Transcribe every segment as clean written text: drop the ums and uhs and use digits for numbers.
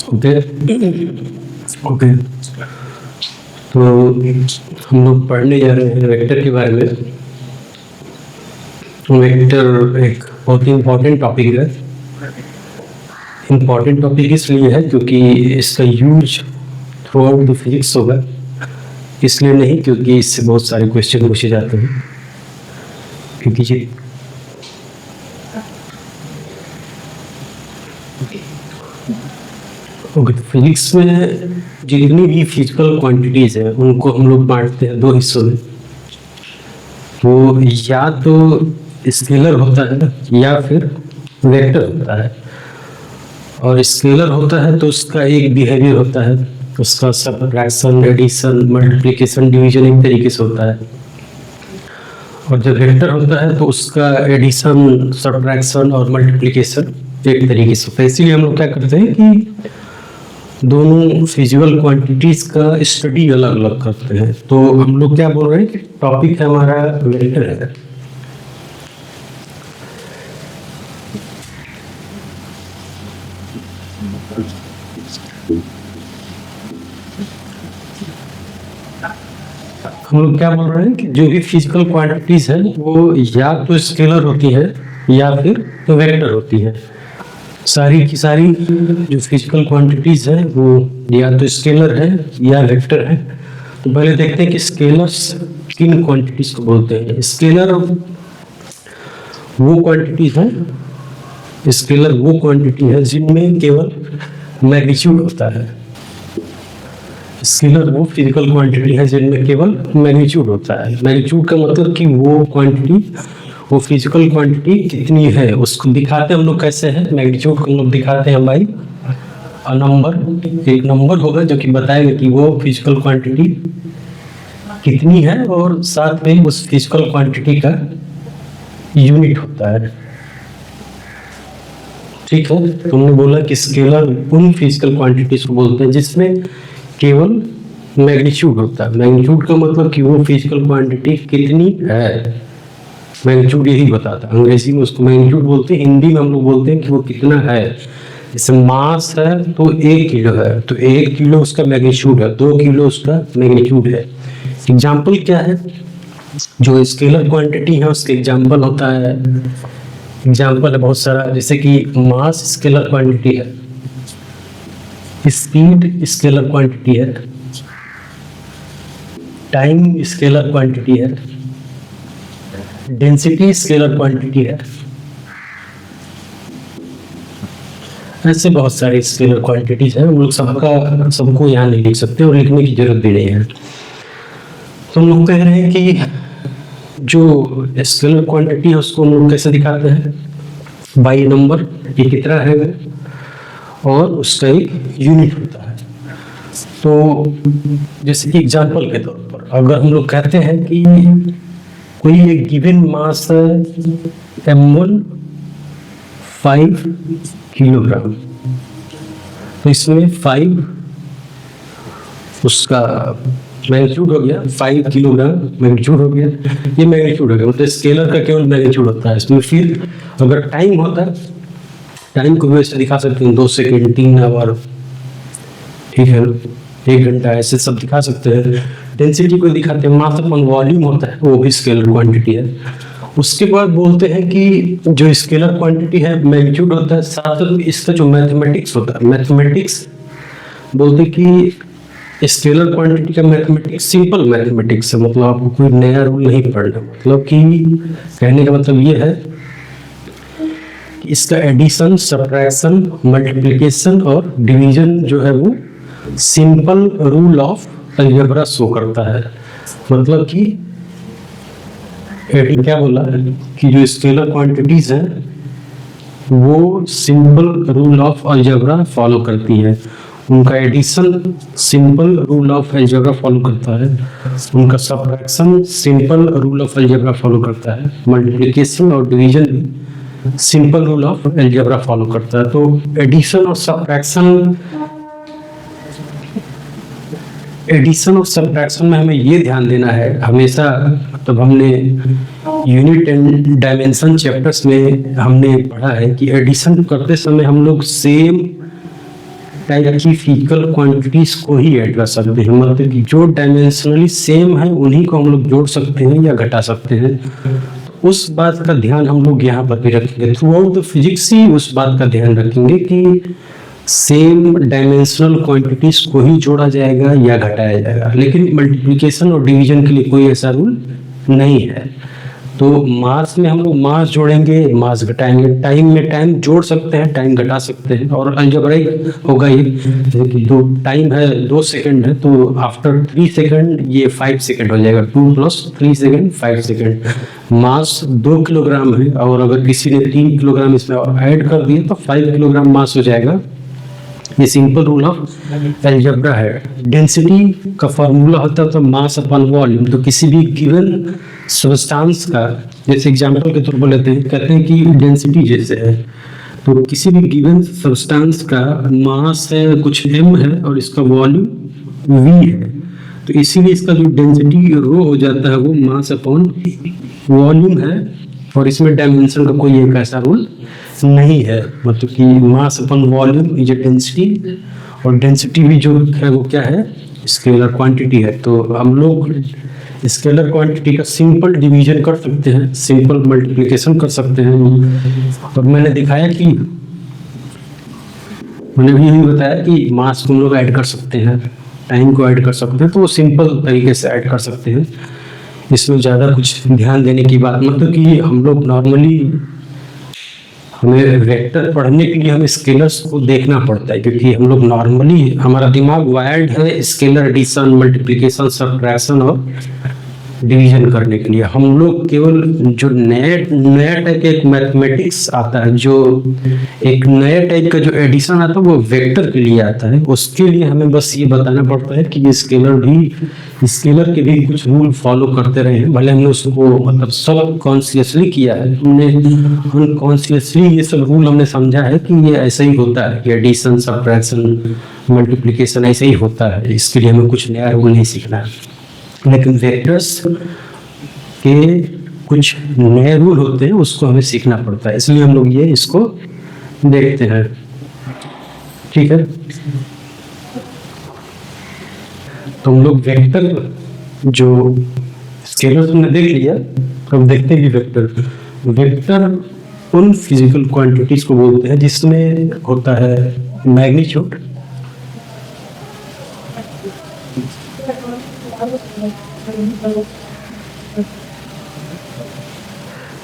Okay okay. तो हम लोग पढ़ने जा रहे हैं वेक्टर के बारे में। वेक्टर एक बहुत ही इम्पोर्टेंट टॉपिक है। इम्पोर्टेंट टॉपिक इसलिए है क्योंकि इसका use through out the physics होगा, इसलिए नहीं क्योंकि इससे बहुत सारे क्वेश्चन पूछे जाते हैं। क्योंकि ओके, तो फिजिक्स में जितनी भी फिजिकल क्वांटिटीज है उनको हम लोग बांटते हैं दो हिस्सों में। तो या तो स्केलर होता है या फिर वेक्टर होता है। और स्केलर होता है तो उसका एक बिहेवियर होता है, उसका सबट्रैक्शन, एडिशन, मल्टीप्लिकेशन, डिवीजन एक तरीके से होता है। और जब वेक्टर होता है तो उसका एडिशन, सबट्रैक्शन और मल्टीप्लिकेशन एक तरीके से होता है। इसीलिए हम लोग क्या करते हैं कि दोनों फिजिकल क्वांटिटीज का स्टडी अलग अलग करते हैं। तो हम लोग क्या बोल रहे हैं कि टॉपिक है हमारा वेक्टर है। हम लोग क्या बोल रहे हैं कि जो भी फिजिकल क्वांटिटीज है वो या तो स्केलर होती है या फिर तो वेक्टर होती है। सारी की सारी जो फिजिकल क्वांटिटीज है वो या तो स्केलर है या वेक्टर है। तो पहले देखते हैं कि स्केलर्स किन क्वांटिटीज को बोलते हैं। स्केलर वो क्वांटिटीज है, स्केलर वो क्वांटिटी है जिनमें केवल मैग्नीट्यूड होता है। स्केलर वो फिजिकल क्वांटिटी है जिनमें केवल मैग्नीट्यूड होता है। मैग्नीट्यूड का मतलब कि वो क्वांटिटी, वो फिजिकल क्वांटिटी कितनी है उसको दिखाते हैं हम लोग। कैसे है मैग्नीट्यूड को हम लोग दिखाते हैं भाई, नंबर, एक नंबर होगा जो कि बताएगा कि वो फिजिकल क्वांटिटी कितनी है, और साथ में उस फिजिकल क्वांटिटी का यूनिट होता है। ठीक है, तुमने बोला कि स्केलर उन फिजिकल क्वांटिटीज को बोलते हैं जिसमें केवल मैग्नीट्यूड होता है। मैग्नीट्यूड का मतलब कि वो फिजिकल क्वांटिटी कितनी है, मैग्नीट्यूड यही बताता है। अंग्रेजी में उसको मैग्नीट्यूड बोलते हैं, हिंदी में हम लोग बोलते हैं कि वो कितना है। जैसे मास है तो 1 किलो है, तो 1 किलो उसका मैग्नीट्यूड है, 2 किलो उसका मैग्नीट्यूड है। एग्जाम्पल क्या है, जो स्केलर क्वांटिटी है उसके एग्जाम्पल होता है, एग्जाम्पल है बहुत सारा। जैसे कि मास स्केलर क्वांटिटी है, स्पीड स्केलर क्वांटिटी है, टाइम स्केलर क्वांटिटी है, डेंसिटी स्केलर क्वांटिटी है। ऐसे बहुत सारे स्केलर क्वांटिटीज हैं। हम लोग सबको यहाँ नहीं लिख सकते और लिखने की जरूरत भी नहीं है। तो हम लोग कह रहे हैं कि जो स्केलर क्वांटिटी है उसको हम लोग कैसे दिखाते हैं, बाई नंबर, ये कितना है और उसका एक यूनिट होता है। तो जैसे कि एग्जांपल के तौर पर अगर हम लोग कहते हैं कि कोई एक गिवन मास है M1 5 किलोग्राम, तो इसमें 5 उसका मैग्नीट्यूड हो गया, 5 किलोग्राम मैग्नीट्यूड हो गया, ये मैग्नीट्यूड हो गया। मतलब स्केलर का केवल मैग्नीट्यूड होता है इसमें। फिर अगर टाइम होता है, टाइम को वैसे दिखा सकते हैं 2 सेकेंड, 3 आवर, ठीक है, 1 घंटा, ऐसे सब दिखा सकते हैं। डेंसिटी को दिखाते हैं, मास अपन वॉल्यूम होता है, वो भी स्केलर क्वांटिटी है। उसके बाद बोलते हैं कि जो स्केलर क्वांटिटी है मैग्नीट्यूड होता है, साथ साथ इसका जो मैथमेटिक्स होता है, मैथमेटिक्स बोलते हैं कि स्केलर क्वांटिटी का मैथमेटिक्स सिंपल मैथमेटिक्स है। मतलब आपको कोई नया रूल नहीं पढ़ना। मतलब कि कहने का मतलब ये है कि इसका एडिशन, सब्ट्रैक्शन, मल्टीप्लिकेशन और डिवीजन जो है वो simple rule of algebra show करता है। मतलब कि क्या बोला कि जो स्केलर क्वांटिटीज हैं वो simple rule of algebra follow करती है। उनका addition simple rule of algebra follow करता है, उनका subtraction simple rule of algebra follow करता है, मल्टीप्लिकेशन और division simple rule of algebra follow करता है। तो एडिशन और सब्ट्रैक्शन, एडिशन और सब्ट्रैक्शन में हमें ये ध्यान देना है हमेशा। तब हमने यूनिट एंड डायमेंशन चैप्टर्स में हमने पढ़ा है कि एडिशन करते समय हम लोग सेम टाइप की फिजिकल क्वांटिटीज को ही ऐड कर सकते हैं, मतलब कि जो डायमेंशनली सेम है उन्हीं को हम लोग जोड़ सकते हैं या घटा सकते हैं। उस बात का ध्यान हम लोग यहाँ पर भी रखेंगे, थ्रू आउट द फिजिक्स ही उस बात का ध्यान रखेंगे कि सेम डायमेंशनल क्वांटिटीज को ही जोड़ा जाएगा या घटाया जाएगा। लेकिन मल्टीप्लिकेशन और डिवीजन के लिए कोई ऐसा रूल नहीं है। तो मास में हम लोग मास जोड़ेंगे, मास घटाएंगे, टाइम में टाइम जोड़ सकते हैं, टाइम घटा सकते हैं। और अलजेब्राइक होगा ये, जैसे कि दो टाइम है 2 सेकंड है तो आफ्टर 3 सेकंड ये 5 सेकंड हो जाएगा, 2 + 3 सेकंड 5 सेकंड। मास 2 किलोग्राम है और अगर किसी ने 3 किलोग्राम इसमें और ऐड कर दिया तो 5 किलोग्राम मास हो जाएगा। ये सिंपल रूल ऑफ अलजेब्रा है। डेंसिटी का फॉर्मूला होता है तो मास अपॉन वॉल्यूम। तो किसी भी गिवन सब्सटेंस का, जैसे एग्जांपल के तौर पर लेते हैं, कहते हैं कि डेंसिटी जैसे है, तो किसी भी गिवन सब्सटेंस का मास है कुछ m है और इसका वॉल्यूम v है, तो इसीलिए इसका जो डेंसिटी रो हो जाता है वो मास अपॉन वॉल्यूम है। और इसमें डायमेंशन का कोई एक ऐसा रूल नहीं है, मतलब कि mass upon volume is density, और डेंसिटी भी जो है वो क्या है, स्केलर क्वांटिटी है। तो हम लोग स्केलर क्वांटिटी का सिंपल डिवीजन कर सकते हैं, सिंपल मल्टीप्लिकेशन कर सकते हैं। और मैंने दिखाया कि मैंने भी यही बताया कि मास को हम लोग ऐड कर सकते हैं, टाइम को ऐड कर सकते हैं, तो वो सिंपल तरीके से ऐड कर सकते हैं। इसमें ज़्यादा कुछ ध्यान देने की बात, मतलब कि हम लोग नॉर्मली हमें वेक्टर पढ़ने के लिए हमें स्केलर्स को देखना पड़ता है, क्योंकि हम लोग नॉर्मली हमारा दिमाग वायर्ड है स्केलर एडिशन, मल्टीप्लिकेशन, सब्ट्रैक्शन और डिवीजन करने के लिए। हम लोग केवल जो नया टाइप का एक मैथमेटिक्स आता है, जो एक नया टाइप का जो एडिशन आता है वो वेक्टर के लिए आता है। उसके लिए हमें बस ये बताना पड़ता है कि ये स्केलर के भी कुछ रूल फॉलो करते रहे हैं। भले हमने उसको मतलब सब कॉन्शियसली किया है, हमने अनकॉन्शियसली ये सब रूल हमने समझा है कि ये ऐसा ही होता है कि एडिशन, सब्ट्रैक्शन, मल्टीप्लिकेशन ऐसे ही होता है। इसके लिए हमें कुछ नया रूल नहीं सीखना है। लेकिन वेक्टर्स के कुछ नए रूल होते हैं, उसको हमें सीखना पड़ता है, इसलिए हम लोग ये इसको देखते हैं। ठीक है, तो हम लोग वेक्टर जो स्केलर तुमने देख लिया, अब देखते हैं कि वेक्टर उन फिजिकल क्वांटिटीज को बोलते हैं जिसमें होता है मैग्नीट्यूड,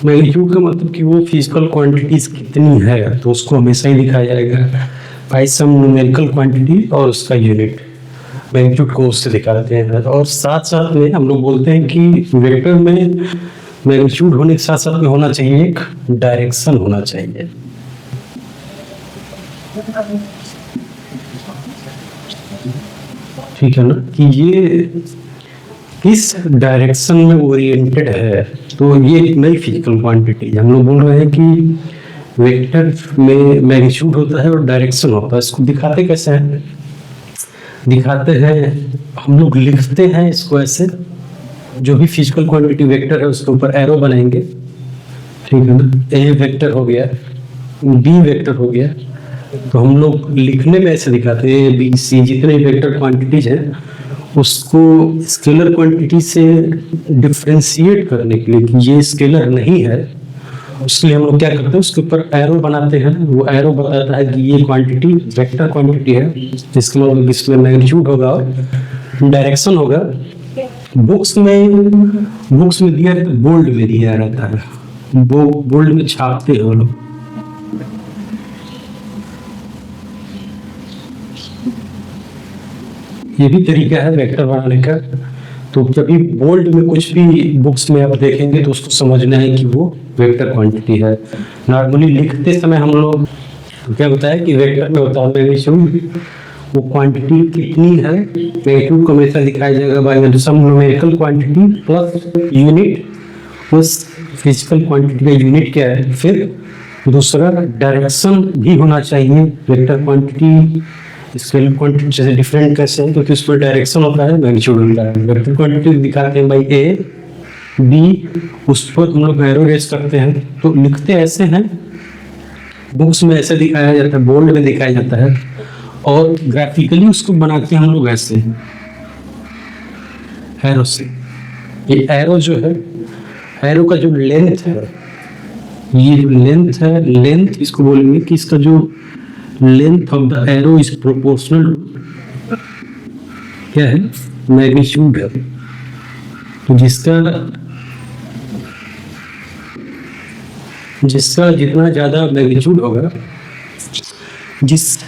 मैग्नीट्यूड का मतलब कि वो फिजिकल क्वांटिटीज कितनी है, तो उसको हमेशा ही दिखाया जाएगा बाय सम न्यूमेरिकल क्वांटिटी और उसका यूनिट, मैग्नीट्यूड को उससे दिखाते हैं। और साथ साथ में हम लोग बोलते हैं कि वेक्टर में मैग्नीट्यूड होने के साथ साथ में होना चाहिए एक डायरेक्शन होना चाहिए। ठीक है ना, कि ये किस डायरेक्शन में ओरिएंटेड है, तो ये एक नई फिजिकल क्वांटिटी हम लोग बोल रहे हैं कि वेक्टर में मैग्नीट्यूड होता है और डायरेक्शन होता है। इसको दिखाते कैसे हैं, दिखाते हैं हम लोग लिखते हैं इसको ऐसे, जो भी फिजिकल क्वांटिटी वेक्टर है उसके ऊपर एरो बनाएंगे। ठीक है ना, ए वेक्टर हो गया, बी वेक्टर हो गया, तो हम लोग लिखने में ऐसे दिखाते हैं ए बी सी, जितने वेक्टर क्वांटिटीज हैं उसको स्केलर क्वांटिटी से डिफरेंशिएट करने के लिए कि ये स्केलर नहीं है, उसके लिए हम लोग क्या करते हैं, उसके ऊपर एरो बनाते हैं। वो एरो बताता है कि ये क्वांटिटी वेक्टर क्वांटिटी है, जिसके मतलब इसमें मैग्नीट्यूड होगा और डायरेक्शन होगा। बुक्स में दिया है तो बोल्ड में दिया रहता है, वो बोल्ड में छापते हैं वो लोग। ये भी तरीका है वेक्टर बनाने का। तो जब भी बोल्ड में कुछ भी बुक्स में आप देखेंगे तो उसको समझना है कि वो वेक्टर क्वांटिटी है। नॉर्मली लिखते समय हम लोग क्या होता है कि वेक्टर में होता है मैग्नीट्यूड, वो क्वांटिटी कितनी है, मैग्नीट्यूड को हमेशा दिखाया जाएगा बाय सम न्यूमेरिकल क्वांटिटी प्लस यूनिट। उस फिजिकल क्वांटिटी का यूनिट क्या है। फिर दूसरा डायरेक्शन भी होना चाहिए। वेक्टर क्वांटिटी स्केलर क्वांटिटी जैसे डिफरेंट कैसे है, क्योंकि उसमें डायरेक्शन होता है, मैग्नीट्यूड होता है। वेक्टर क्वांटिटी दिखाते हैं बाई ए बी, उस पर हम लोग एरो रेस करते हैं। तो लिखते ऐसे हैं, बुक्स में ऐसे दिखाया जाता है, बोल्ड में दिखाया जाता है। और ग्राफिकली उसको बनाते हैं हम लोग ऐसे एरो से। ये एरो जो है, एरो का जो लेंथ है, ये जो लेंथ है, लेंथ इसको बोलेंगे कि इसका जो length of the arrow is proportional क्या है, मैग्नीट्यूड है। तो जिसका जितना ज्यादा मैग्नीट्यूड होगा, जिस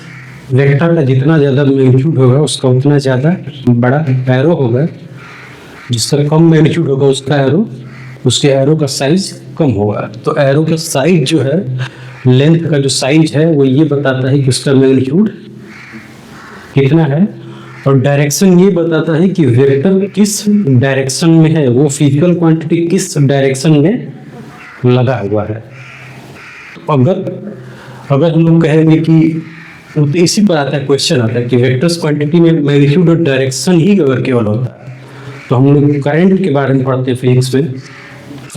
वेक्टर का जितना ज्यादा मैग्नीट्यूड होगा उसका उतना ज्यादा बड़ा एरो होगा। जिसका कम मैग्नीट्यूड होगा उसके एरो का साइज कम होगा। तो एरो का साइज जो है, लेंथ का जो साइज है, वो ये बताता है कि उसका मैग्नीट्यूड कितना है, और डायरेक्शन ये बताता है कि वेक्टर किस डायरेक्शन में है, वो फिजिकल क्वांटिटी किस डायरेक्शन में लगा हुआ है। तो अगर हम लोग कहेंगे कि तो इसी पर आता है, क्वेश्चन आता है कि वेक्टर्स क्वांटिटी में मैग्नीट्यूड और डायरेक्शन ही अगर केवल होता है, तो हम लोग करंट के बारे में पढ़ते हैं फिजिक्स में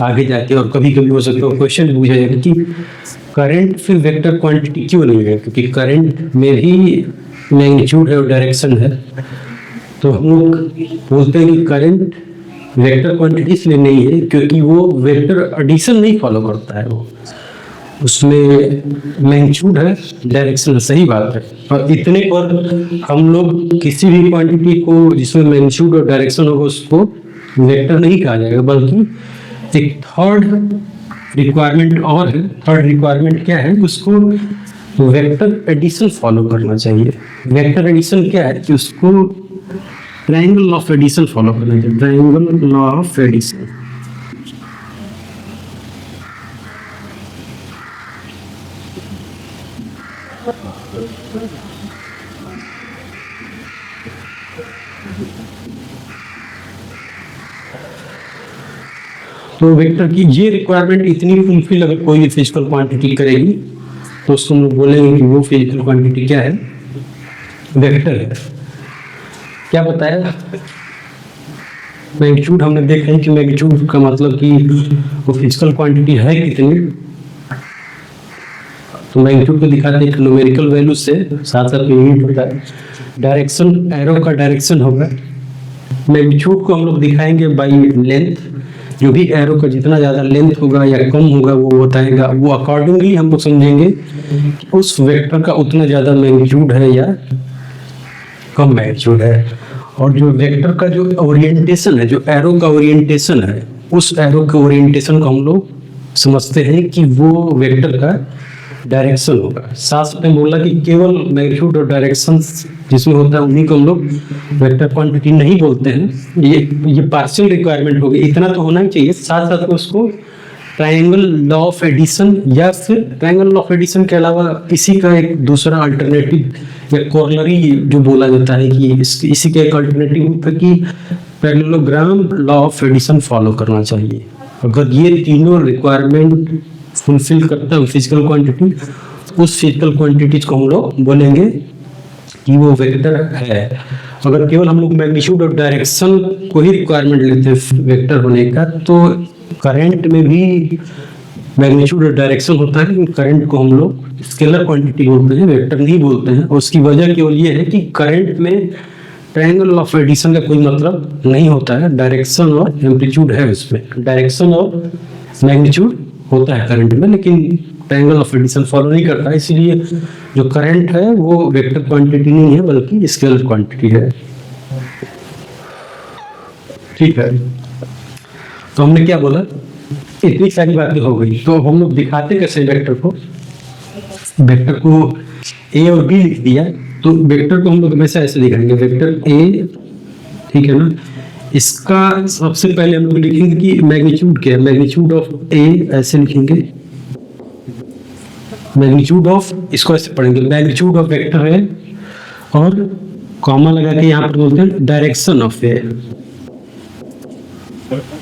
आगे जाके, और कभी कभी हो सकता है क्वेश्चन पूछा जाए कि करंट फिर वेक्टर क्वांटिटी क्यों नहीं है, क्योंकि करंट में भी मैग्नीट्यूड है और डायरेक्शन है। तो हम लोग बोलते हैं कि करंट वेक्टर क्वांटिटी इसलिए नहीं है क्योंकि वो वेक्टर एडिशन नहीं फॉलो करता है, वो उसमें मैग्नीट्यूड है, डायरेक्शन है। सही बात है। और इतने पर हम लोग किसी भी क्वांटिटी को जिसमें मैग्नीट्यूड और डायरेक्शन होगा उसको वेक्टर नहीं कहा जाएगा, बल्कि एक थर्ड रिक्वायरमेंट और है। थर्ड रिक्वायरमेंट क्या है, उसको वेक्टर एडिशन फॉलो करना चाहिए। वेक्टर एडिशन क्या है कि उसको triangle law of addition follow करना चाहिए। ट्रायंगल लॉ ऑफ एडिशन, तो वेक्टर की ये रिक्वायरमेंट इतनी फुलफिल अगर कोई भी फिजिकल क्वांटिटी करेगी तो उसको हम लोग बोलेंगे कि वो फिजिकल क्वांटिटी क्या है, वेक्टर है। क्या बताया, मैग्नीट्यूड हमने देखा है कि मैग्नीट्यूड का मतलब कि वो फिजिकल क्वांटिटी है कितनी। तो मैग्नीट्यूड को दिखाते हैं न्यूमेरिकल वैल्यू से, साथ साथ यूनिट होता है। डायरेक्शन, एरो का डायरेक्शन होगा। मैग्नीट्यूड को हम लोग दिखाएंगे बाई लेंथ, जो भी एरो का जितना ज़्यादा लेंथ होगा या कम होगा वो बताएगा, वो अकॉर्डिंगली हम लोग समझेंगे कि उस वेक्टर का उतना ज़्यादा मैग्नीट्यूड है या कम मैग्नीट्यूड है। और जो वेक्टर का जो ओरिएंटेशन है, जो एरो का ओरिएंटेशन है, उस एरो के ओरिएंटेशन को हम लोग समझते हैं कि वो वेक्टर का डायरेक्शन होगा। साथ में बोला कि केवल मैग्नीट्यूड और डायरेक्शन जिसमें होता है उन्हीं को हम लोग वेक्टर क्वांटिटी नहीं बोलते हैं। ये पार्शियल रिक्वायरमेंट हो गई, इतना तो होना ही चाहिए। साथ साथ में उसको ट्रायंगल लॉ ऑफ एडिशन या फिर ट्रायंगल लॉ ऑफ एडिशन के अलावा इसी का एक दूसरा अल्टरनेटिव या कॉर्नरी जो बोला जाता है कि इसी का एक अल्टरनेटिव है कि parallelogram law of addition follow करना चाहिए। अगर ये तीनों रिक्वायरमेंट फुलफिल करता है फिजिकल क्वांटिटी, उस फिजिकल क्वांटिटीज को हम लोग बोलेंगे कि वो वेक्टर है। अगर केवल हम लोग मैग्नीट्यूड और डायरेक्शन को ही रिक्वायरमेंट लेते हैं वेक्टर होने का, तो करंट में भी मैग्नीट्यूड और डायरेक्शन होता है, लेकिन करंट को हम लोग स्केलर क्वांटिटी बोलते हैं, वेक्टर नहीं बोलते हैं। और उसकी वजह केवल ये है कि करंट में ट्रायंगल ऑफ एडिशन का कोई मतलब नहीं होता है। डायरेक्शन और एम्पलीट्यूड है उसमें, डायरेक्शन और मैग्नीट्यूड होता है करंट में, लेकिन ट्रायंगल ऑफ एडिशन फॉलो नहीं करता है। इसीलिए जो करंट है वो वेक्टर क्वांटिटी नहीं है बल्कि स्केलर क्वांटिटी है। ठीक है, तो हमने क्या बोला, इतनी सारी बातें हो गई। तो हम लोग दिखाते कैसे वेक्टर को, वेक्टर को ए और बी लिख दिया, तो वेक्टर को हम लोग हमेशा ऐसे दिखाएंगे, वेक्टर ए, ठीक है ना। इसका सबसे पहले हम लोग लिखेंगे कि मैग्नीट्यूड क्या है, मैग्नीट्यूड ऑफ ए ऐसे लिखेंगे, मैग्नीट्यूड ऑफ, इसको ऐसे पढ़ेंगे, मैग्नीट्यूड ऑफ वेक्टर है, और कॉमा लगा के यहाँ पर बोलते हैं direction of A,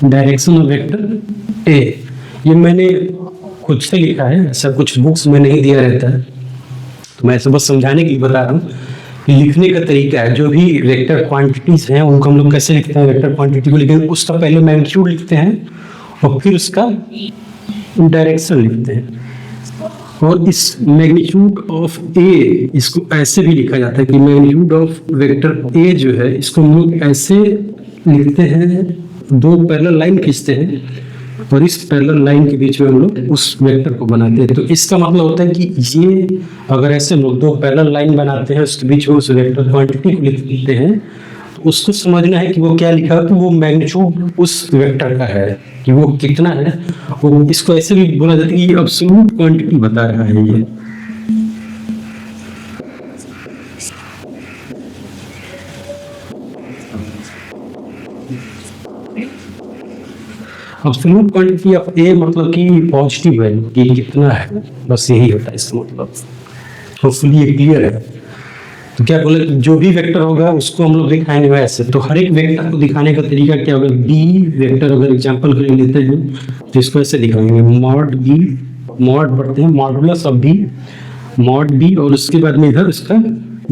direction of vector ए। ये मैंने खुद से लिखा है, ऐसा कुछ बुक्स में नहीं दिया रहता है, तो मैं ऐसे बस समझाने के लिए बता रहा हूँ। लिखने का तरीका है, जो भी वेक्टर क्वांटिटीज हैं उनको हम लोग कैसे लिखते हैं, वेक्टर क्वांटिटी को लिखेंगे, उसका पहले मैग्नीट्यूड लिखते हैं और फिर उसका डायरेक्शन लिखते हैं। और इस मैग्नीट्यूड ऑफ ए इसको ऐसे भी लिखा जाता है कि मैग्नीट्यूड ऑफ वेक्टर ए जो है इसको हम लोग ऐसे लिखते हैं, दो पैरेलल लाइन खींचते हैं और इस पैरेलल लाइन के बीच में हम लोग उस वेक्टर को बनाते हैं। तो इसका मतलब होता है कि ये अगर ऐसे लोग दो पैरेलल लाइन बनाते हैं उसके बीच में उस वेक्टर क्वांटिटी को लिखते हैं, तो उसको समझना है कि वो क्या लिखा है, कि वो मैग्नीट्यूड उस वेक्टर का है कि वो कितना है। वो इसको ऐसे भी बोला जाता है कि एब्सोल्यूट क्वांटिटी बता रहा है ये। एब्सोल्यूट क्वांटिटी ऑफ ए मतलब कि पॉजिटिव वैल्यू कि कितना है, बस यही होता है इसका मतलब। होपफुली ये क्लियर है। तो क्या बोले, जो भी वेक्टर होगा उसको हम लोग दिखाएंगे वैसे। तो हर एक वेक्टर को दिखाने का तरीका क्या होगा, बी वेक्टर अगर एग्जांपल के लिए लेते हैं तो इसको ऐसे दिखाएंगे, मॉड बी, मॉड पढ़ते हैं modulus of B, mod B, और उसके बाद में इधर उसका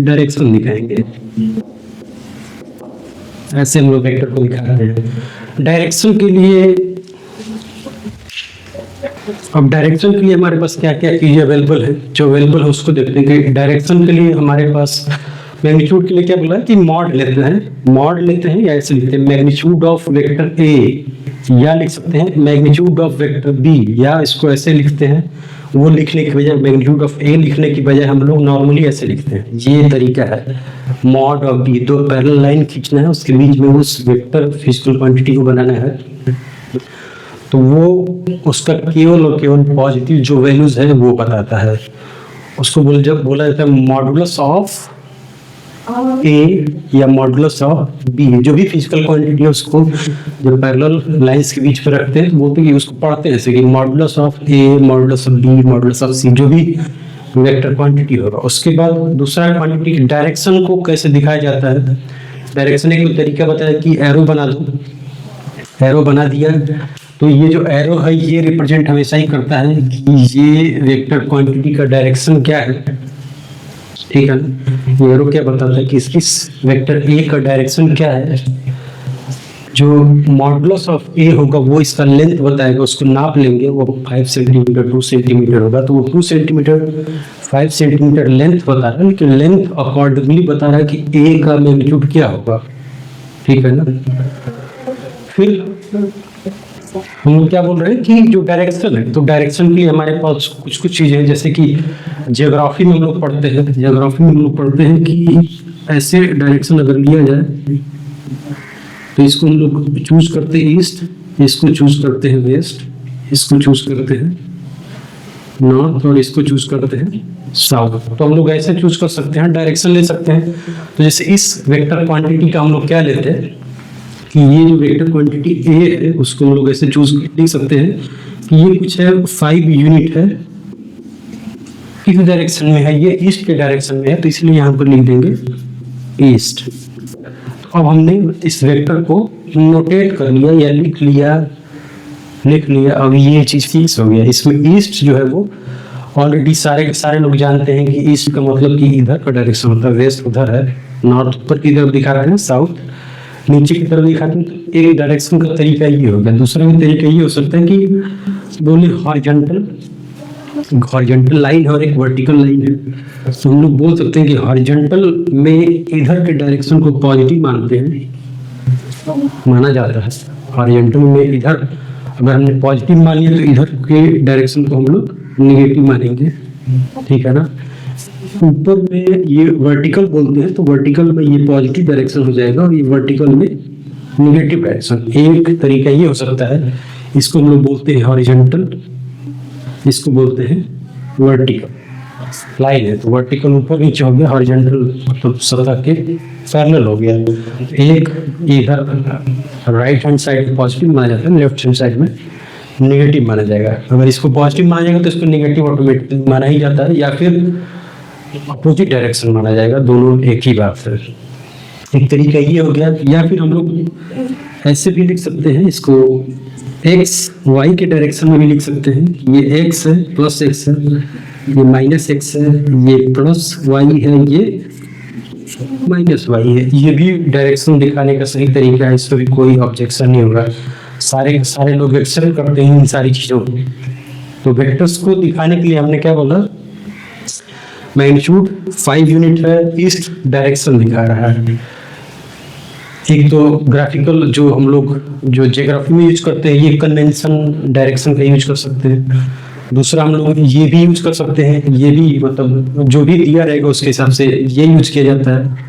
डायरेक्शन दिखाएंगे। ऐसे हम लोग वेक्टर को दिखाते हैं। डायरेक्शन के लिए, अब डायरेक्शन के लिए हमारे पास क्या क्या चीजें अवेलेबल है, जो अवेलेबल है उसको देखते हैं। कि डायरेक्शन के लिए हमारे पास मैग्नीट्यूड के लिए क्या बोला है कि मॉड लेते हैं, मॉड लेते हैं या ऐसे लिखते हैं मैग्नीट्यूड ऑफ वेक्टर ए, या लिख सकते हैं मैग्नीट्यूड ऑफ वेक्टर बी, या इसको ऐसे लिखते हैं। वो लिखने की बजाय मैग्नीट्यूड ऑफ ए लिखने की बजाय हम लोग नॉर्मली ऐसे लिखते हैं। ये तरीका है मॉड ऑफ बी, दो पैरेलल लाइन खींचना है उसके बीच में उस वेक्टर फिजिकल क्वांटिटी को बनाना है, तो वो उसका केवल और केवल पॉजिटिव जो वैल्यूज है वो बताता है। उसको जब बोला जाता है मॉडुलस ऑफ ए या मॉडुलस ऑफ बी, जो भी फिजिकल क्वांटिटी है उसको जब पैरेलल लाइंस के बीच में रखते हैं तो बोलते हैं कि उसको पढ़ते हैं ऐसे कि modulus of A, modulus of B, modulus of C, जो भी वेक्टर क्वांटिटी होगा। उसके बाद दूसरा क्वांटिटी डायरेक्शन को कैसे दिखाया जाता है। डायरेक्शन एक तरीका बताया कि एरो बना दो, एरो बना दिया तो ये जो एरो है ये रिप्रेजेंट हमेशा ही करता है कि ये वेक्टर क्वांटिटी का डायरेक्शन क्या है, ठीक है ना। ये एरो क्या बताता है कि इस वेक्टर ए का डायरेक्शन क्या है। जो मॉडुलस ऑफ ए होगा वो इसका लेंथ बताएगा, उसको नाप लेंगे, वो 5 सेंटीमीटर 2 सेंटीमीटर होगा, तो वो 2 सेंटीमीटर 5 सेंटीमीटर लेंथ बता रहा है, लेकिन लेंथ अकॉर्डिंगली बता रहा है कि ए का मैग्नीट्यूड क्या होगा, ठीक है ना। फिर हम लोग क्या बोल रहे हैं कि जो डायरेक्शन है, तो डायरेक्शन के लिए हमारे पास कुछ कुछ चीजें हैं, जैसे कि जियोग्राफी में हम लोग पढ़ते हैं, जियोग्राफी में हम लोग पढ़ते हैं कि ऐसे डायरेक्शन अगर लिया जाए तो इसको हम लोग चूज करते हैं ईस्ट, इसको चूज करते हैं वेस्ट, इसको चूज करते हैं नॉर्थ और इसको चूज करते हैं साउथ। तो हम लोग ऐसे चूज कर सकते हैं, डायरेक्शन ले सकते हैं। तो जैसे इस वेक्टर क्वांटिटी का हम लोग क्या लेते हैं कि ये जो वेक्टर क्वांटिटी ए है उसको हम लोग ऐसे चूज लिख सकते हैं कि ये कुछ है 5 यूनिट है, किस डायरेक्शन में है, ये ईस्ट के डायरेक्शन में है, तो इसलिए यहाँ पर लिख देंगे ईस्ट। तो अब हमने इस वेक्टर को नोटेट कर लिया या लिख लिया। अब ये चीज फिक्स हो गया, इसमें ईस्ट जो है वो ऑलरेडी सारे लोग जानते हैं कि ईस्ट का मतलब कि इधर का डायरेक्शन होता है, वेस्ट उधर है, नॉर्थ ऊपर की तरफ दिखा रहे हैं, साउथ नीचे की तरफ दिखाते हैं। तो एक डायरेक्शन का तरीका ये होगा। दूसरा भी तरीका ये हो सकता है कि बोले हॉरिजॉन्टल लाइन और एक वर्टिकल लाइन है, तो हम लोग बोल सकते हैं कि हॉरिजॉन्टल में इधर के डायरेक्शन को पॉजिटिव माना जाता है। हॉरिजॉन्टल में इधर अगर हमने पॉजिटिव मान लिया तो इधर के डायरेक्शन को हम लोग नेगेटिव मानेंगे, ठीक है ना। ऊपर में ये वर्टिकल बोलते हैं, तो वर्टिकल में ये पॉजिटिव डायरेक्शन हो जाएगा और ये वर्टिकल में नेगेटिव डायरेक्शन। एक तरीका ये हो सकता है, इसको हम लोग बोलते हैं हॉरिजॉन्टल, इसको बोलते हैं वर्टिकल लाइन है। तो वर्टिकल ऊपर नीचे हो गया, हॉरिजॉन्टल मतलब सतह के पैरेलल हो गया। एक इधर राइट हैंड साइड पॉजिटिव माना जाता है, लेफ्ट हैंड साइड में नेगेटिव माना जाएगा। अगर इसको पॉजिटिव माना जाएगा तो इसको नेगेटिव ऑटोमेटिकली माना ही जाता है, या फिर अपोजिट डायरेक्शन माना जाएगा, दोनों एक ही बात है। एक तरीका ये हो गया। या फिर हम लोग ऐसे भी लिख सकते हैं, इसको एक्स वाई के डायरेक्शन में भी लिख सकते हैं। ये एक्स है, प्लस एक्स है, ये माइनस एक्स है, ये प्लस वाई है, ये माइनस वाई है। ये भी डायरेक्शन दिखाने का सही तरीका है, इसमें भी कोई ऑब्जेक्शन नहीं होगा। सारे लोग एक्सेप्ट करते हैं इन सारी चीज़ों को। तो वेक्टर्स को दिखाने के लिए हमने क्या बोला, मैग्नीट्यूड 5 यूनिट है, ईस्ट डायरेक्शन दिखा रहा है। एक तो ग्राफिकल जो हम लोग जो ज्योग्राफी में यूज करते हैं, ये कन्वेंशन डायरेक्शन का यूज कर सकते हैं। दूसरा हम लोग ये भी यूज कर सकते हैं, ये भी मतलब जो भी दिया रहेगा उसके हिसाब से ये यूज किया जाता है।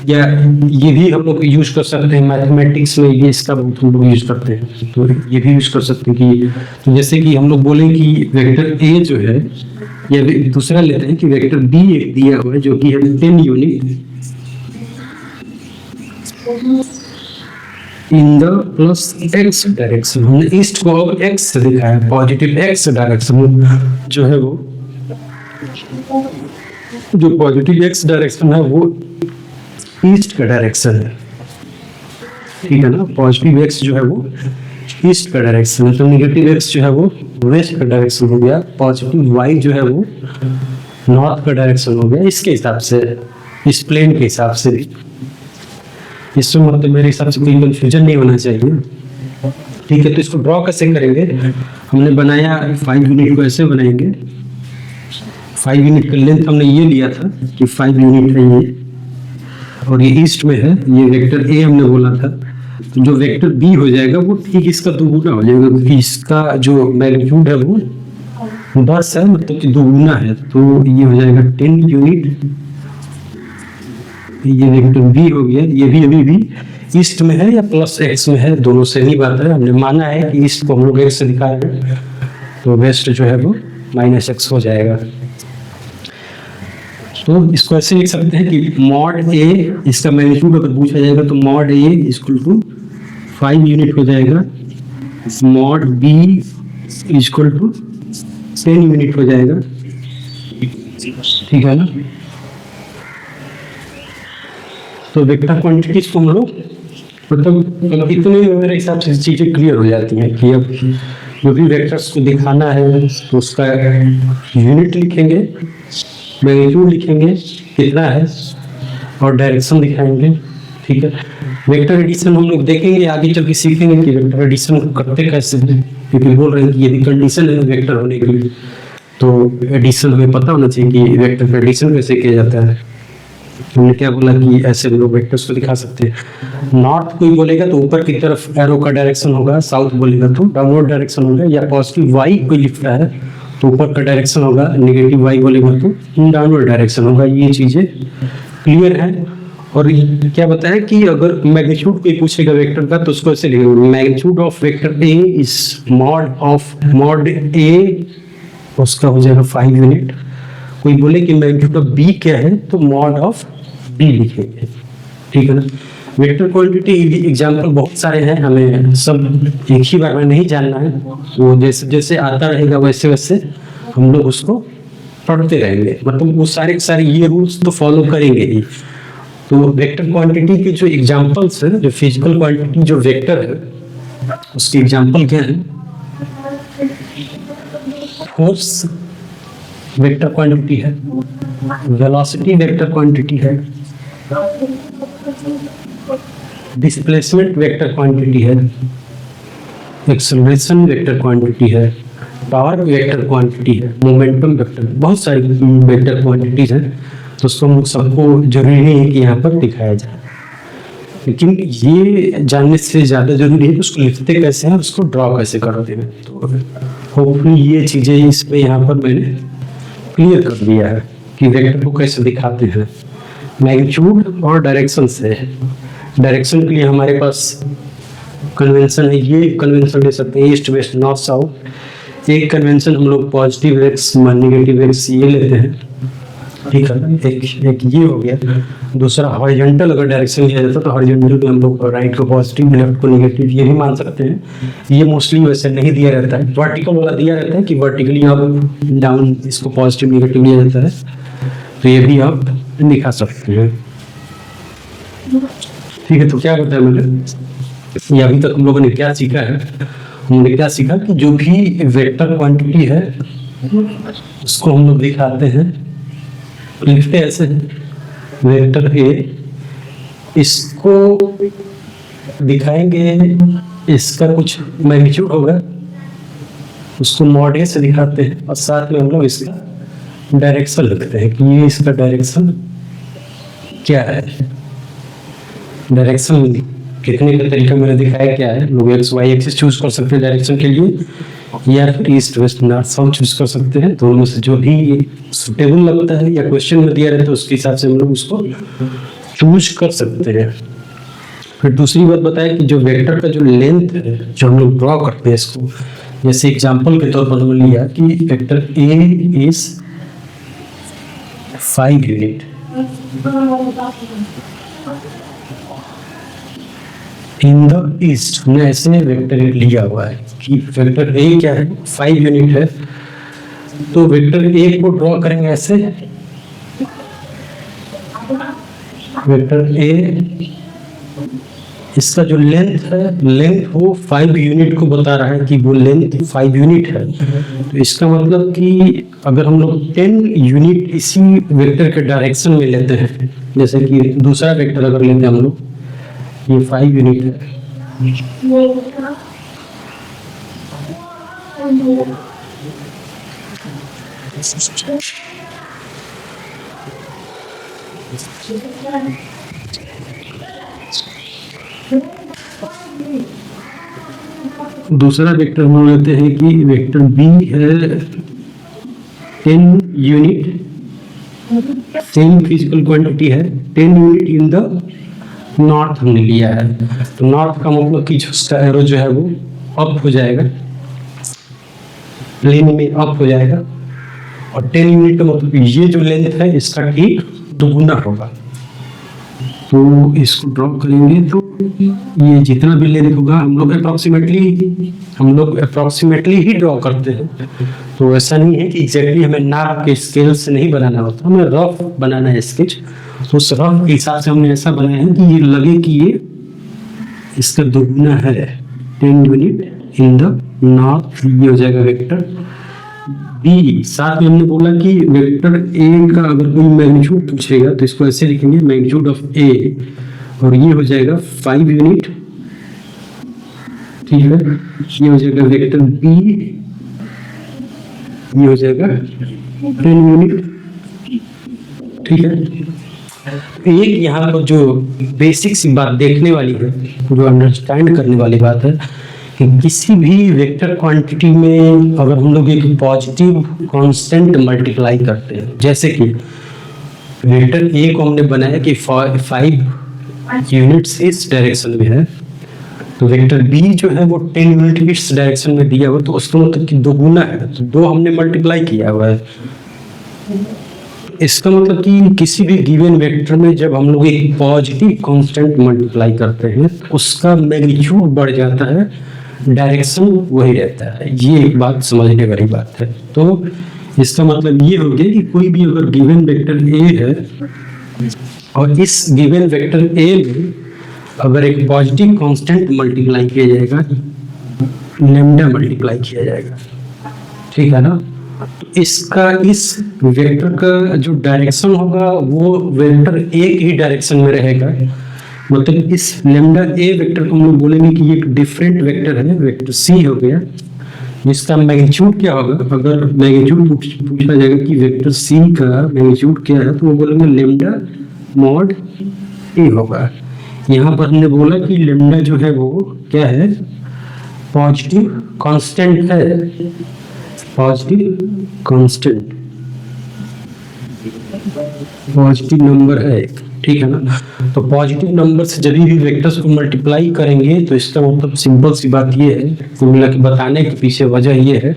या ये भी हम लोग यूज कर सकते हैं मैथमेटिक्स में, ये इसका बहुत हम लोग यूज करते हैं, तो ये भी यूज कर सकते हैं कि तो जैसे कि हम लोग बोले कि वेक्टर ए जो है, या दूसरा लेते हैं कि वेक्टर बी एक दिया हुआ है जो कि है 10 unit in the plus x direction. हमने ईस्ट को एक्स से दिखाया है, पॉजिटिव एक्स डायरेक्शन जो है वो, जो पॉजिटिव एक्स डायरेक्शन है वो ईस्ट का डायरेक्शन है, ठीक है ना। पॉजिटिव एक्स जो है वो ईस्ट का डायरेक्शन है, तो नेगेटिव एक्स जो है वो वेस्ट का डायरेक्शन हो गया। पॉजिटिव वाई जो है वो नॉर्थ का डायरेक्शन हो गया। इसके हिसाब से, इस प्लेन के हिसाब से, इसमें मतलब मेरे हिसाब से कोई कंफ्यूजन नहीं होना चाहिए, ठीक है। तो इसको ड्रॉ कैसे करेंगे, हमने बनाया 5 यूनिट को ऐसे बनाएंगे। 5 यूनिट का लेंथ हमने ये लिया था कि 5 यूनिट है ये, और ये ईस्ट में है, ये वेक्टर ए हमने बोला था। तो जो वेक्टर बी हो जाएगा वो ठीक इसका दोगुना हो जाएगा, क्योंकि इसका जो मैग्नीट्यूड है वो 10 है, मतलब कि दोगुना है, तो ये हो जाएगा 10 यूनिट। ये वेक्टर बी हो गया, ये भी अभी भी ईस्ट में है या प्लस एक्स में है, दोनों से ही बात है। हमने माना है कि ईस्ट को हम लोग एक्स से दिखा रहे हैं, तो वेस्ट जो है वो -x हो जाएगा। तो इसको ऐसे लिख सकते हैं कि मॉड ए, इसका मैग्नीट्यूड अगर पूछा जाएगा तो mod A equal to 5 unit हो जाएगा, mod B equal to 10 unit हो जाएगा, ठीक है ना। तो वेक्टर क्वांटिटीज को हम लोग मतलब इतने मेरे हिसाब से चीजें क्लियर हो जाती हैं कि अब जो भी वेक्टर्स को दिखाना है तो उसका यूनिट लिखेंगे, मैग्नीट्यूड लिखेंगे कितना है, और डायरेक्शन दिखाएंगे, ठीक है। वेक्टर एडिशन हम लोग देखेंगे आगे चल के, सीखेंगे कि वेक्टर एडिशन करते कैसे हैं, क्योंकि बोल रहे हैं कि यदि कंडीशन है वेक्टर होने की तो एडिशन हमें पता होना चाहिए कि वेक्टर का एडिशन कैसे किया जाता है। हमने क्या बोला कि ऐसे हम लोग वेक्टर्स को दिखा सकते हैं। नॉर्थ कोई बोलेगा तो ऊपर की तरफ एरो का डायरेक्शन होगा, साउथ बोलेगा तो डाउनवर्ड डायरेक्शन होगा, या पॉजिटिव वाई कोई लिख रहा है तो ऊपर का डायरेक्शन होगा, नेगेटिव वाई बोलेगा तो डाउनवर्ड डायरेक्शन होगा। ये चीजें क्लियर है। और क्या बताया कि अगर मैग्नीट्यूड कोई पूछेगा वेक्टर का तो उसको ऐसे लिखेंगे, magnitude of vector A is mod of mod A, उसका हो जाएगा 5 यूनिट। कोई बोले कि मैग्नीट्यूड ऑफ बी क्या है तो मॉड ऑफ बी लिखेंगे, ठीक है ना। वेक्टर क्वांटिटी एग्जांपल बहुत सारे हैं, हमें सब एक ही बार में नहीं जानना है, वो जैसे जैसे आता रहेगा वैसे वैसे हम लोग उसको पढ़ते रहेंगे, मतलब वो सारे ये रूल्स तो फॉलो करेंगे ही। तो वेक्टर क्वांटिटी के जो एग्जांपल्स है, जो फिजिकल क्वांटिटी जो वेक्टर है उसके एग्जांपल क्या है, फोर्स वेक्टर क्वांटिटी है, वेलोसिटी वेक्टर क्वांटिटी है, डिस्प्लेसमेंट वेक्टर क्वांटिटी है, एक्सेलरेशन वेक्टर क्वांटिटी है, पावर वेक्टर क्वांटिटी है, मोमेंटम वेक्टर, बहुत सारी वेक्टर क्वांटिटीज हैं। तो उसको हम सबको जरूरी नहीं है कि यहाँ पर दिखाया जाए, लेकिन ये जानने से ज़्यादा जरूरी है कि उसको लिखते कैसे हैं, उसको ड्रॉ कैसे करते हैं। तो होपफुली ये चीज़ें इस पे यहाँ पर मैंने क्लियर कर दिया है कि वेक्टर को कैसे दिखाते हैं मैग्नीट्यूड और डायरेक्शन से। डायरेक्शन के लिए हमारे पास कन्वेंशन है, ये कन्वेंशन ले सकते हैं ईस्ट वेस्ट नॉर्थ साउथ। एक कन्वेंशन हम लोग पॉजिटिव एक्स नेगेटिव एक्स ये लेते हैं, ठीक है। एक ये हो गया। दूसरा हॉरिजॉन्टल अगर डायरेक्शन लिया जाता तो हॉरिजॉन्टल में हम लोग राइट को पॉजिटिव लेफ्ट को नेगेटिव ये भी मान सकते हैं। ये मोस्टली वैसे नहीं दिया रहता है, वर्टिकल वाला दिया रहता है कि वर्टिकली आप डाउन इसको पॉजिटिव नेगेटिव लिया जाता है, तो ये भी आप दिखा सकते हैं, ठीक है। तो क्या होता है मैंने ये अभी तक हम लोगों ने क्या सीखा है, हमने क्या सीखा कि जो भी वेक्टर क्वांटिटी है उसको हम लोग दिखाते हैं, लिखते ऐसे वेक्टर ए, इसको दिखाएंगे, इसका कुछ मैग्नीट्यूड होगा, उसको मॉड ए से दिखाते हैं और साथ में हम लोग इसका डायरेक्शन लिखते हैं कि ये इसका डायरेक्शन क्या है। डायरेक्शन लिखने का तरीका मैंने दिखाया क्या है, लोग एक्स वाई एक्सिस चूज कर सकते हैं डायरेक्शन के लिए या फिर east west north south choose कर सकते हैं। दोनों में से जो भी सुटेबल लगता है या क्वेश्चन में दिया रहता है उसके हिसाब से हम लोग उसको चूज कर सकते हैं। फिर दूसरी बात बताया कि जो वेक्टर का जो लेंथ है जो हम लोग ड्रॉ करते हैं इसको, जैसे एग्जांपल के तौर पर हमने लिया कि vector A is 5 unit in the east, हमने ऐसे वेक्टर लिया हुआ है कि वेक्टर ए क्या है 5 यूनिट है। तो वेक्टर ए को ड्रॉ करेंगे ऐसे, वेक्टर ए इसका जो लेंथ है, लेंथ वो 5 यूनिट को बता रहा है कि वो लेंथ 5 यूनिट है। तो इसका मतलब कि अगर हम लोग 10 यूनिट इसी वेक्टर के डायरेक्शन में लेते हैं, जैसे कि दूसरा वेक्टर अगर लेते हैं हम लोग, ये 5 यूनिट है, दूसरा वेक्टर हम लेते हैं कि वेक्टर बी है 10 यूनिट, सेम फिजिकल क्वांटिटी है 10 यूनिट इन द नॉर्थ हमने लिया है। तो नॉर्थ का मतलब कि उसका एरो जो है वो अप हो जाएगा, लेन में अप हो जाएगा, और 10 यूनिट का मतलब ये जो लेंथ है इसका ठीक दोगुना होगा। तो इसको ड्रॉ करेंगे तो ये जितना भी लेंथ होगा हम लोग अप्रोक्सीमेटली ही ड्रॉ करते हैं। तो ऐसा नहीं है कि एग्जैक्टली हमें नाप के स्केल से नहीं बनाना होता, हमें रफ बनाना है स्केच। तो उस रफ के हिसाब से हमने ऐसा बनाया है कि ये लगे कि ये इसका दोगुना है 10 यूनिट इन द नॉर्थ, ये हो जाएगा वेक्टर बी। साथ में हमने बोला कि वेक्टर ए का अगर कोई मैग्नीट्यूड पूछेगा तो इसको ऐसे लिखेंगे मैग्नीट्यूड ऑफ ए, और ये हो जाएगा 5 यूनिट, ठीक है। ये हो जाएगा वेक्टर बी, ये हो जाएगा 10 यूनिट, ठीक है। एक यहाँ पर जो बेसिक सी बात देखने वाली है, जो अंडरस्टैंड करने वाली बात है कि किसी भी वेक्टर क्वांटिटी में अगर हम लोग एक पॉजिटिव कांस्टेंट मल्टीप्लाई करते हैं, जैसे कि वेक्टर ए को हमने बनाया कि 5 यूनिट्स इस डायरेक्शन में है, तो वेक्टर बी जो है वो 10 यूनिट इस डायरेक्शन में दिया हुआ, तो उसका मतलब कि दोगुना है, तो 2 हमने मल्टीप्लाई किया हुआ है। इसका मतलब कि किसी भी गिवन वेक्टर में जब हम लोग एक पॉजिटिव कांस्टेंट मल्टीप्लाई करते हैं तो उसका मैग्नीट्यूड बढ़ जाता है, डायरेक्शन वही रहता है। ये एक बात समझने वाली बात है। तो इसका मतलब ये हो गया कि कोई भी अगर गिवन वेक्टर ए है और इस गिवन वेक्टर ए में अगर एक पॉजिटिव कांस्टेंट मल्टीप्लाई किया जाएगा, लैम्डा मल्टीप्लाई किया जाएगा, ठीक है ना। तो इसका इस वेक्टर का जो डायरेक्शन होगा वो वेक्टर ए की डायरेक्शन में रहेगा। मतलब इस लैम्डा ए वेक्टर को हम लोग बोलेंगे कि ये एक डिफरेंट वेक्टर है, वेक्टर सी हो गया, जिसका मैग्नीट्यूड क्या होगा। अगर मैग्नीट्यूड पूछा जाएगा कि वेक्टर सी का मैग्नीट्यूड क्या है, तो वो बोलेंगे लैम्डा मॉड ए होगा। यहाँ पर हमने बोला कि लैम्डा जो है वो क्या है, पॉजिटिव कांस्टेंट है, पॉजिटिव कांस्टेंट, पॉजिटिव नंबर है एक, ठीक है ना। तो पॉजिटिव नंबर से जब भी वेक्टर्स को मल्टीप्लाई करेंगे तो इसका मतलब सिंपल सी बात ये है, कुल मिला के बताने के पीछे वजह ये है,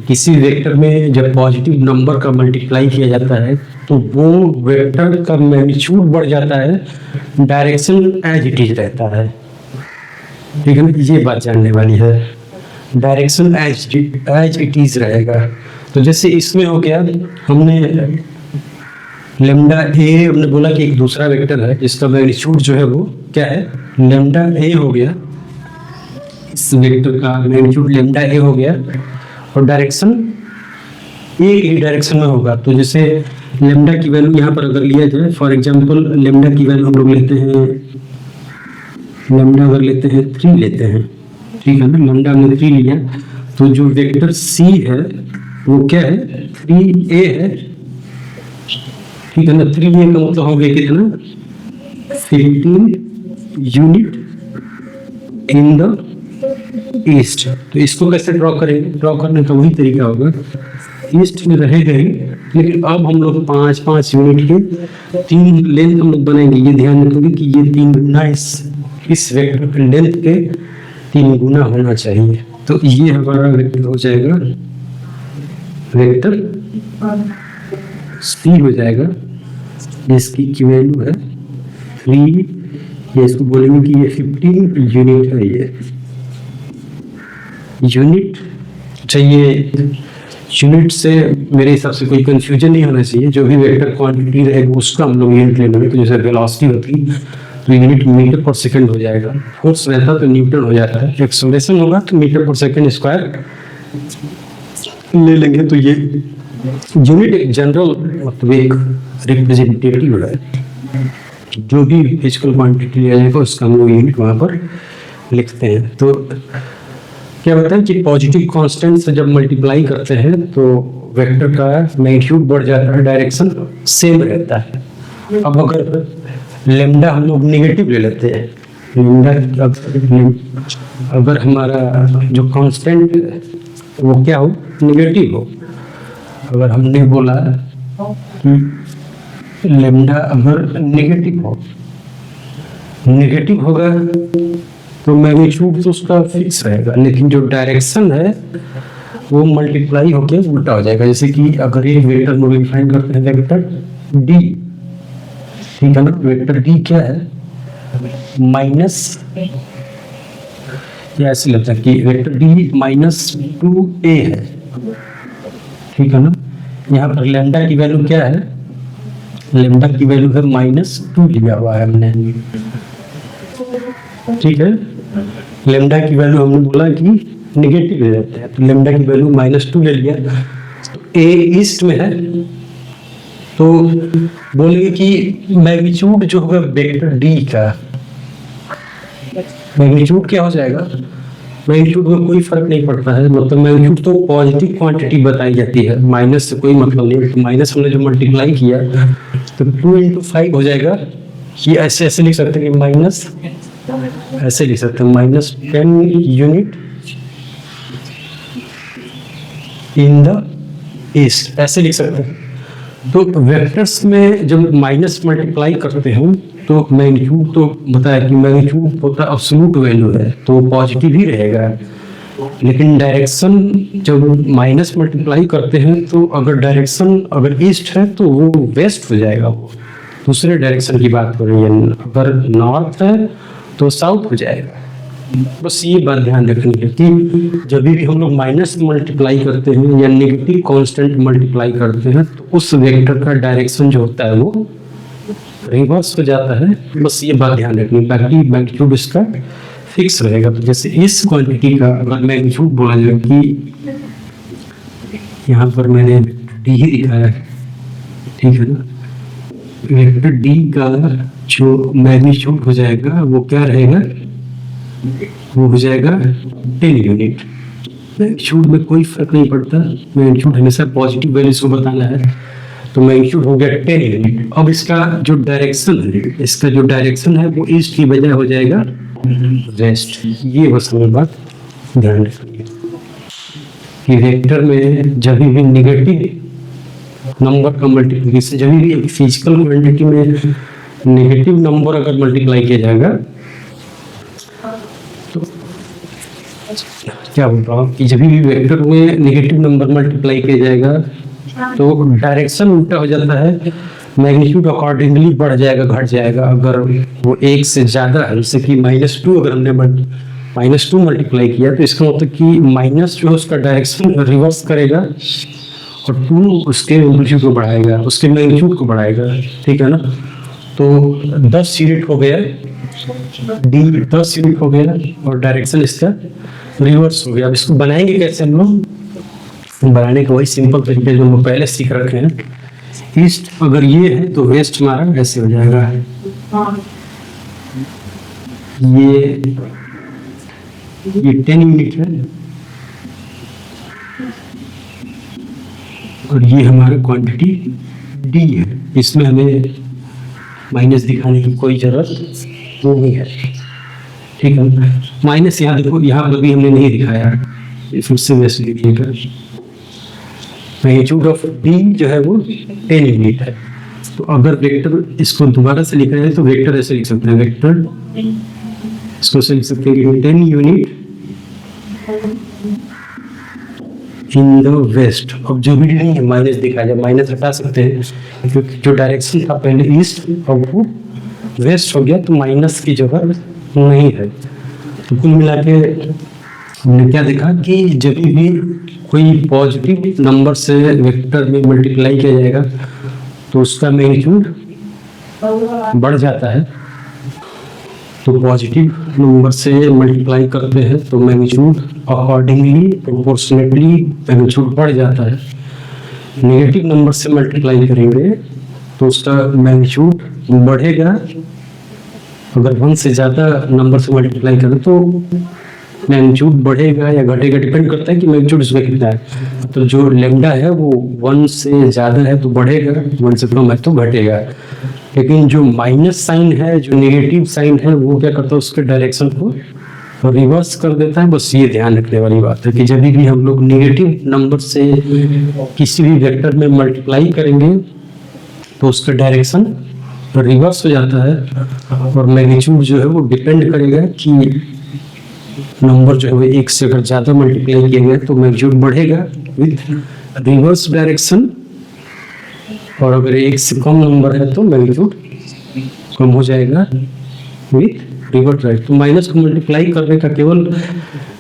किसी वेक्टर में जब पॉजिटिव नंबर का मल्टीप्लाई किया जाता है तो वो वेक्टर का मैग्नीट्यूड बढ़ जाता है, डायरेक्शन एज इट इज रहता है, ठीक है ना। ये बात जानने वाली है, डायरेक्शन एज इट इज रहेगा। तो जैसे इसमें हो गया, हमने लैम्डा ए हमने बोला कि एक दूसरा वेक्टर है जिसका मैग्नीट्यूड जो है वो क्या है, लैम्डा ए हो गया, इस वेक्टर का मैग्नीट्यूड लैम्डा ए हो गया, और डायरेक्शन एक ही डायरेक्शन में होगा। तो जैसे लैम्डा की वैल्यू यहाँ पर अगर लिया जाए, फॉर एग्जांपल लैम्डा की वैल्यू हम लोग लेते हैं, लैम्डा अगर लेते हैं 3 लेते हैं, ठीक है ना, लैम्डा हमने 3 लिया, तो जो वेक्टर सी है वो क्या है, 3a है, ठीक है ना। 3a का मतलब हो गया कितना, 15 यूनिट इन द ईस्ट। तो इसको कैसे ड्रॉ करेंगे, ड्रॉ करने का वही तरीका होगा, ईस्ट में रहेगा ही, लेकिन अब हम लोग 5-5 यूनिट के 3 लेंथ हम लोग बनाएंगे। ये ध्यान रखेंगे कि ये 3 गुना इस वेक्टर के लेंथ के 3 गुना होना चाहिए। तो ये हमारा वेक्टर हो जाएगा, वेक्टर सी हो जाएगा, जिसकी की वैल्यू है 3, ये इसको बोलेंगे कि ये 15 यूनिट है। ये यूनिट चाहिए, यूनिट से मेरे हिसाब से कोई कंफ्यूजन नहीं होना चाहिए। जो भी वेक्टर क्वांटिटी रहेगी उसका हम लोग यूनिट ले लेंगे। तो जैसे वेलोसिटी होती तो यूनिट मीटर पर सेकंड हो जाएगा, फोर्स रहता तो न्यूटन हो जाता है, एक्सेलरेशन होगा तो मीटर पर सेकंड स्क्वायर ले लेंगे। तो ये यूनिट एक जनरल मतलब एक रिप्रेजेंटेटिव है, जो भी फिजिकल क्वांटिटी लिया जाएगा उसका हम लोग यूनिट वहाँ पर लिखते हैं। तो क्या होता है कि पॉजिटिव कांस्टेंट से जब मल्टीप्लाई करते हैं तो वेक्टर का मैग्नीट्यूड बढ़ जाता है, डायरेक्शन सेम रहता है। अब अगर लेम्डा हम लोग नेगेटिव ले लेते हैं, लेम्डा अगर हमारा जो कांस्टेंट वो क्या हो, नेगेटिव हो, अगर हमने बोला कि लेम्डा अगर नेगेटिव हो, नेगेटिव होगा तो मैग्नीट्यूड तो उसका फिक्स रहेगा, लेकिन जो डायरेक्शन है वो मल्टीप्लाई होके उल्टा हो जाएगा। जैसे कि अगर एक वेक्टर मॉडिफाई करते हैं वेक्टर डी, ठीक है ना, वेक्टर डी क्या है, माइनस, या ऐसे लगता है कि वेक्टर डी -2a है, ठीक है ना। यहाँ पर लेम्डा की वैल्यू क्या है, लेम्डा की वैल्यू है -2 लिया हुआ है हमने, ठीक है। लेम्डा की वैल्यू हमने बोला कि निगेटिव ले लेते हैं, तो लेम्डा की वैल्यू -2 ले लिया। तो ए ईस्ट में है, तो बोलेंगे कि मैग्नीट्यूड जो होगा वेक्टर डी का, मैग्नीट्यूड क्या हो जाएगा, मैग्नीट्यूड में कोई फर्क नहीं पड़ता है, मतलब मैग्नीट्यूड तो पॉजिटिव क्वांटिटी बताई जाती है, माइनस से कोई मतलब नहीं। तो माइनस हमने जो मल्टीप्लाई किया तो 2 × 5 हो जाएगा। ये ऐसे ऐसे लिख सकते हैं कि माइनस, ऐसे लिख सकते हैं -10 यूनिट इन द ईस्ट, ऐसे लिख सकते हैं। तो वेक्टर्स में जब माइनस मल्टीप्लाई करते हैं तो मैग्नीट्यूड तो बताया कि मैग्नीट्यूड होता एब्सोल्यूट वैल्यू है तो पॉजिटिव ही रहेगा, लेकिन डायरेक्शन जब माइनस मल्टीप्लाई करते हैं तो अगर डायरेक्शन अगर ईस्ट है तो वो वेस्ट हो जाएगा, वो दूसरे डायरेक्शन की बात कर रही है। अगर नॉर्थ है तो साउथ हो जाएगा। बस ये बात ध्यान रखनी है कि जब भी हम लोग माइनस मल्टीप्लाई करते हैं या नेगेटिव कांस्टेंट मल्टीप्लाई करते हैं तो उस वेक्टर का डायरेक्शन जो होता है वो रिवर्स हो जाता है। बस ये बात ध्यान रखनी, बाकी मैग्नीट्यूड इसका फिक्स रहेगा। तो जैसे इस क्वांटिटी का अगर मैग्नीट्यूड बोला जाए कि यहाँ पर मैंने डी ही दिखाया है, ठीक है ना, वेक्टर डी का जो मैग्नीट्यूड हो जाएगा वो क्या रहेगा, वो हो जाएगा 10 यूनिट। मैग्नीट्यूड में कोई फर्क नहीं पड़ता, मैग्नीट्यूड हमेशा पॉजिटिव वैल्यूज को बताना है। तो मैग्नीट्यूड हो गया 10 यूनिट। अब इसका जो डायरेक्शन है, इसका जो डायरेक्शन है वो ईस्ट की बजाय हो जाएगा वेस्ट। ये बस हमें बात ध्यान रखनी है कि वेक्टर में जब भी नेगेटिव नंबर का मल्टीप्लिकेशन, जब भी एक फिजिकल क्वांटिटी में नेगेटिव नंबर अगर मल्टीप्लाई किया जाएगा तो क्या बोल रहा हूँ कि जब भी वेक्टर में नेगेटिव नंबर मल्टीप्लाई किया जाएगा तो डायरेक्शन उल्टा हो जाता है, मैग्नीट्यूड अकॉर्डिंगली बढ़ जाएगा, घट जाएगा। अगर वो 1 से ज़्यादा है, जैसे कि -2 अगर हमने -2 मल्टीप्लाई किया तो इसका मतलब कि माइनस जो है उसका डायरेक्शन रिवर्स करेगा और 2 उसके एम्पलीट्यूड को बढ़ाएगा, उसके मैग्नीट्यूड को बढ़ाएगा, ठीक है ना। तो 10 यूनिट हो गया, डी 10 यूनिट हो गया और डायरेक्शन इसका रिवर्स हो गया। अब इसको बनाएंगे कैसे हम लोग, बनाने का वही सिंपल तरीके जो हम पहले सीख रखे हैं। ईस्ट अगर ये है तो वेस्ट हमारा ऐसे हो जाएगा, ये 10 यूनिट है, और ये हमारा क्वांटिटी डी है, इसमें हमें माइनस दिखाने की कोई जरूरत नहीं है। ठीक है, माइनस यहाँ देखो, यहाँ पर भी हमने नहीं दिखाया, फिर से वैसे लिखिएगा। मैग्नीट्यूड ऑफ डी जो है वो 10 यूनिट है। तो अगर वेक्टर इसको दोबारा से लिखा जाए तो वेक्टर ऐसे लिख सकते हैं, वेक्टर इसको ऐसे लिख सकते हैं 10 यूनिट इन द वेस्ट। अब जो भी नहीं है माइनस दिखाया जाए, माइनस हटा सकते हैं क्योंकि जो डायरेक्शन था पहले ईस्ट अब वो वेस्ट हो गया, तो माइनस की जगह नहीं है। तो कुल मिला के हमने क्या देखा कि जब भी कोई पॉजिटिव नंबर से वेक्टर में मल्टीप्लाई किया जाएगा तो उसका मैग्नीट्यूड बढ़ जाता है। तो पॉजिटिव नंबर से मल्टीप्लाई करते हैं तो मैग्नीट्यूड अकॉर्डिंगली प्रोपोर्शनेटली मैग्नीट्यूड बढ़ जाता है। नेगेटिव नंबर से मल्टीप्लाई करेंगे तो उसका मैग्नीट्यूड बढ़ेगा। अगर 1 से ज़्यादा नंबर से मल्टीप्लाई करें तो मैग्नीट्यूड बढ़ेगा या घटेगा, डिपेंड करता है कि मैग्नीट्यूड इसमें कितना है। तो जो लैम्डा है वो 1 से ज़्यादा है तो बढ़ेगा, 1 से कम है तो घटेगा। लेकिन जो माइनस साइन है, जो नेगेटिव साइन है, वो क्या करता है, उसके डायरेक्शन को रिवर्स कर देता है। बस ये ध्यान रखने वाली बात है कि जब भी हम लोग नेगेटिव नंबर से किसी भी वेक्टर में मल्टीप्लाई करेंगे तो उसका डायरेक्शन रिवर्स हो जाता है। और मैग्नीट्यूड जो है वो डिपेंड करेगा कि नंबर जो है वो 1 से अगर ज़्यादा मल्टीप्लाई किया गया तो मैग्नीट्यूड बढ़ेगा विद रिवर्स डायरेक्शन, और अगर 1 से कम नंबर है तो मैग्नीट्यूड कम हो जाएगा विद रिवर्स डायरेक्शन। तो माइनस को मल्टीप्लाई करने का केवल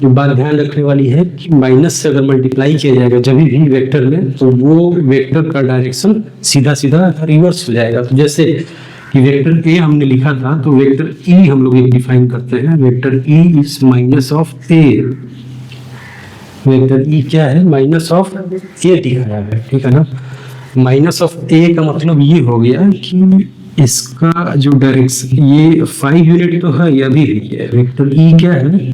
जो बात ध्यान रखने वाली है कि माइनस से अगर मल्टीप्लाई किया जाएगा जब भी वेक्टर में तो वो वेक्टर का डायरेक्शन सीधा सीधा रिवर्स हो जाएगा। तो जैसे कि वेक्टर ए हमने लिखा था तो वेक्टर ई हम लोग डिफाइन करते हैं, vector E is minus of A. Vector E क्या है, माइनस ऑफ ए दिखाया है, ठीक है ना। माइनस ऑफ ए का मतलब ये हो गया कि इसका जो डायरेक्शन ये 5 यूनिट तो है, यह भी है वेक्टर ई क्या है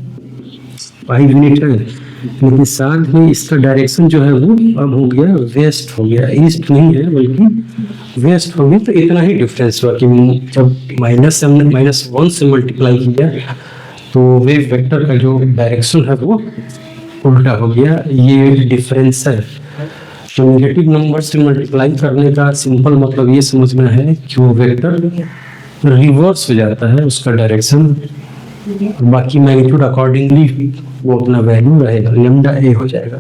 5 यूनिट है, लेकिन साथ में इसका डायरेक्शन जो है वो अब हो गया वेस्ट हो गया, ईस्ट नहीं है बल्कि वेस्ट हो गया। तो इतना ही डिफरेंस हुआ कि जब माइनस से हमने -1 से मल्टीप्लाई किया तो वेव वेक्टर का जो डायरेक्शन है वो उल्टा हो गया, ये डिफरेंस है। तो नेगेटिव नंबर से मल्टीप्लाई करने का सिंपल मतलब ये समझना है कि वो वेक्टर रिवर्स हो जाता है उसका डायरेक्शन, बाकी मैग्नीट्यूड अकॉर्डिंगली वो अपना वैल्यू रहेगा, लैम्डा ए हो जाएगा।